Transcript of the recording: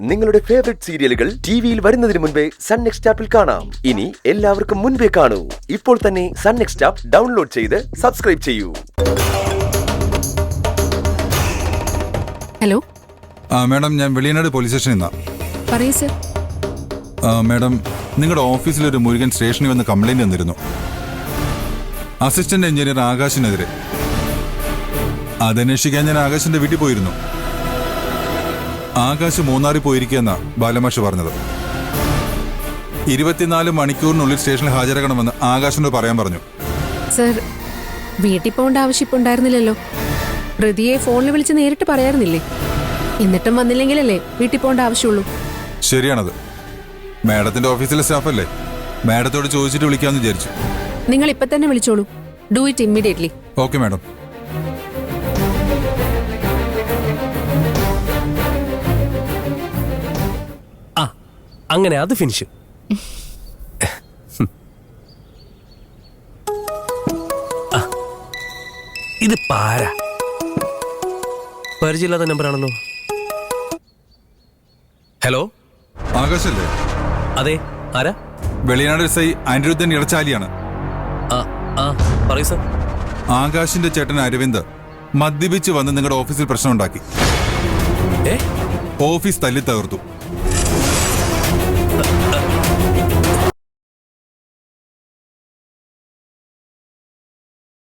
നിങ്ങളുടെ ഫേവറേറ്റ് സീരിയലുകൾ ടിവിയിൽ വരുന്നതിന് മുൻപേ സൺ നെക്സ്റ്റ് ആപ്പിൽ കാണാം. ഇനി എല്ലാവർക്കും മുൻപേ കാണൂ. ഇപ്പോൾ തന്നെ സൺ നെക്സ്റ്റ് ആപ്പ് ഡൗൺലോഡ് ചെയ്ത് സബ്സ്ക്രൈബ് ചെയ്യൂ. ഹലോ മാഡം, ഞാൻ വെളിയനാട് പോലീസ് സ്റ്റേഷനിൽ നിന്നാ. പറയൂ സർ. മാഡം, നിങ്ങളുടെ ഓഫീസിലൊരു മുരുകൻ സ്റ്റേഷനിൽ വന്ന് കംപ്ലൈന്റ് തന്നിരുന്നു. Assistant engineer ആകാശിനെതിരെ. അതന്വേഷിക്കാൻ ഞാൻ ആകാശിന്റെ വീട്ടിൽ പോയിരുന്നു. ആകാശ് മൂന്നാറിൽ പോയിരിക്കുന്ന ബാലമാഷ് പറഞ്ഞത്. 24 മണിക്കൂറിനുള്ളിൽ സ്റ്റേഷനിൽ ഹാജരാക്കണമെന്ന് ആകാശിനോട് പറയാൻ പറഞ്ഞു. സർ, വീട്ടിൽ പോകേണ്ട ആവശ്യമുണ്ടായിരുന്നില്ലല്ലോ. പ്രതിയെ ഫോണിൽ വിളിച്ച് നേരിട്ട് പറയാറുന്നില്ലേ? എന്നിട്ടും വന്നില്ലെങ്കിലല്ലേ വീട്ടിൽ പോകേണ്ട ആവശ്യമുള്ളൂ. ശരിയാണത്. മാഡത്തിന്റെ ഓഫീസിലെ സ്റ്റാഫല്ലേ, മാഡത്തോട് ചോദിച്ചിട്ട് വിളിക്കാമെന്ന് വിചാരിച്ചു. നിങ്ങൾ ഇപ്പൊ തന്നെ വിളിച്ചോളൂ. Do it immediately. Okay madam. അങ്ങനെ അത് ഫിനിഷ്. ഇത് പാര പരിചയമില്ലാത്ത നമ്പറാണല്ലോ. ഹലോ, ആകാശല്ലേ? അതെ, ആരാ? വെളിയനാട് എസ്.ഐ അനിരുദ്ധൻ ഇടച്ചാലിയാണ്. പറയൂ സർ. ആകാശിന്റെ ചേട്ടൻ അരവിന്ദ് മദ്യപിച്ച് വന്ന് നിങ്ങളുടെ ഓഫീസിൽ പ്രശ്നം ഉണ്ടാക്കി. ഓഫീസ് തല്ലി തകർത്തു.